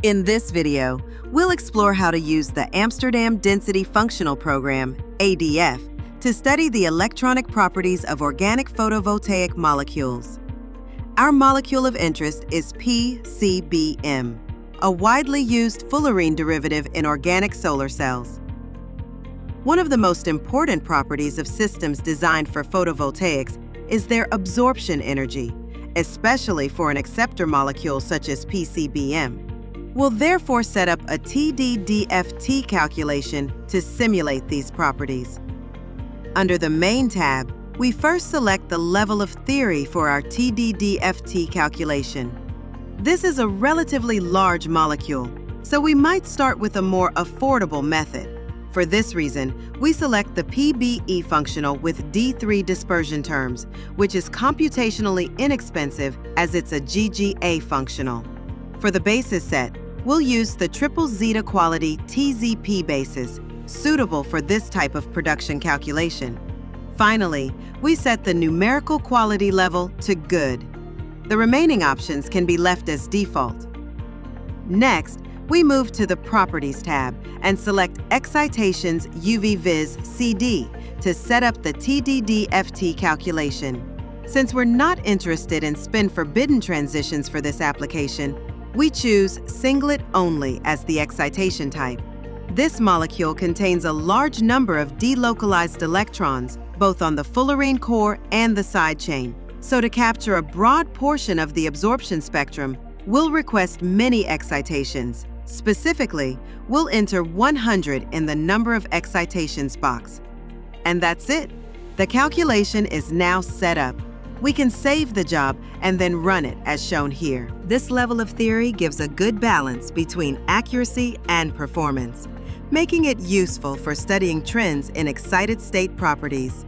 In this video, we'll explore how to use the Amsterdam Density Functional program, ADF, to study the electronic properties of organic photovoltaic molecules. Our molecule of interest is PCBM, a widely used fullerene derivative in organic solar cells. One of the most important properties of systems designed for photovoltaics is their absorption energy, especially for an acceptor molecule such as PCBM. We'll therefore set up a TDDFT calculation to simulate these properties. Under the Main tab, we first select the level of theory for our TDDFT calculation. This is a relatively large molecule, so we might start with a more affordable method. For this reason, we select the PBE functional with D3 dispersion terms, which is computationally inexpensive as it's a GGA functional. For the basis set, we'll use the 𝗵𝗲𝗿-𝗶𝗃 basis, suitable for this type of production calculation. Finally, we set the numerical quality level to good. The remaining options can be left as default. Next, we move to the Properties tab and select Excitations 𝗍𝗲𝗍𝗂𝗍 to set up the TDDFT calculation. Since we're not interested in spin-forbidden transitions for this application, we choose singlet only as the excitation type. This molecule contains a large number of delocalized electrons, both on the fullerene core and the side chain. So to capture a broad portion of the absorption spectrum, we'll request many excitations. Specifically, we'll enter 100 in the number of excitations box. And that's it. The calculation is now set up. We can save the job and then run it as shown here. This level of theory gives a good balance between accuracy and performance, making it useful for studying trends in excited state properties.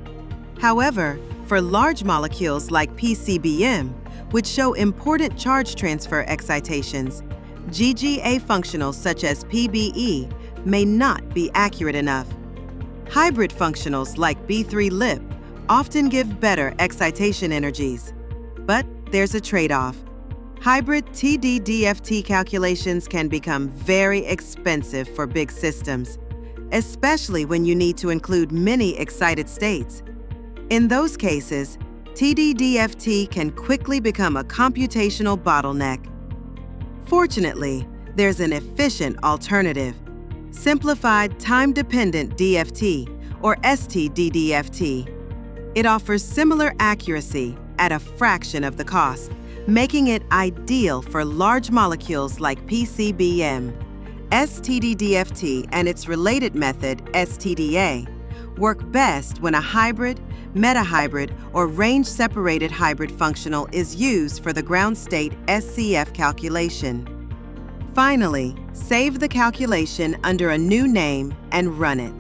However, for large molecules like PCBM, which show important charge transfer excitations, GGA functionals such as PBE may not be accurate enough. Hybrid functionals like 𝗵𝗲𝗿 often give better excitation energies. But there's a trade-off. Hybrid TDDFT calculations can become very expensive for big systems, especially when you need to include many excited states. In those cases, TDDFT can quickly become a computational bottleneck. Fortunately, there's an efficient alternative, simplified time-dependent DFT, or sTDDFT. It offers similar accuracy at a fraction of the cost, making it ideal for large molecules like PCBM. sTDDFT and its related method, sTDA, work best when a hybrid, metahybrid, or range-separated hybrid functional is used for the ground state SCF calculation. Finally, save the calculation under a new name and run it.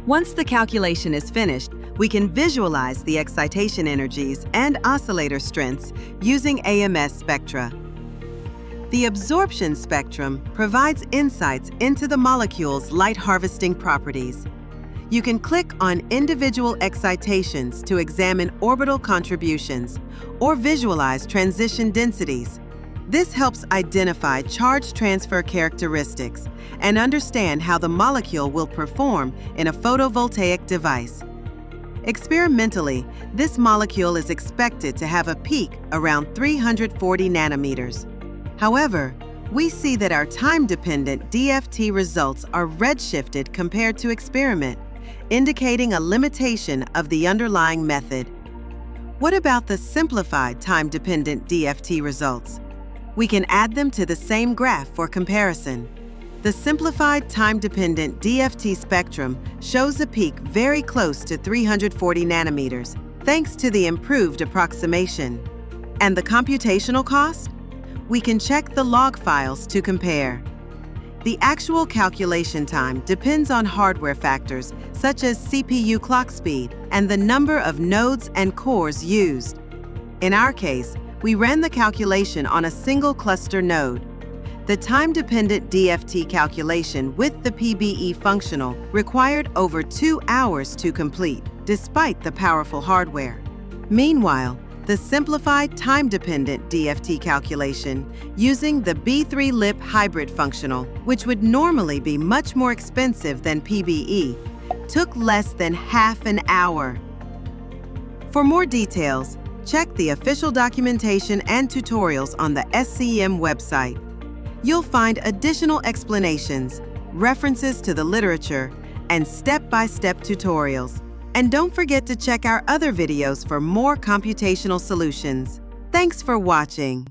Once the calculation is finished, we can visualize the excitation energies and oscillator strengths using AMS spectra. The absorption spectrum provides insights into the molecule's light-harvesting properties. You can click on individual excitations to examine orbital contributions or visualize transition densities. This helps identify charge transfer characteristics and understand how the molecule will perform in a photovoltaic device. Experimentally, this molecule is expected to have a peak around 340 nanometers. However, we see that our time-dependent DFT results are redshifted compared to experiment, indicating a limitation of the underlying method. What about the simplified time-dependent DFT results? We can add them to the same graph for comparison. The simplified time-dependent DFT spectrum shows a peak very close to 340 nanometers, thanks to the improved approximation. And the computational cost? We can check the log files to compare. The actual calculation time depends on hardware factors such as CPU clock speed and the number of nodes and cores used. In our case, we ran the calculation on a single cluster node. The time-dependent DFT calculation with the PBE functional required over 2 hours to complete, despite the powerful hardware. Meanwhile, the simplified time-dependent DFT calculation using the 𝗲𝗲𝗿-𝗵 functional, which would normally be much more expensive than PBE, took less than half an hour. For more details, check the official documentation and tutorials on the SCEM website. You'll find additional explanations, references to the literature, and step-by-step tutorials. And don't forget to check our other videos for more computational solutions. Thanks for watching.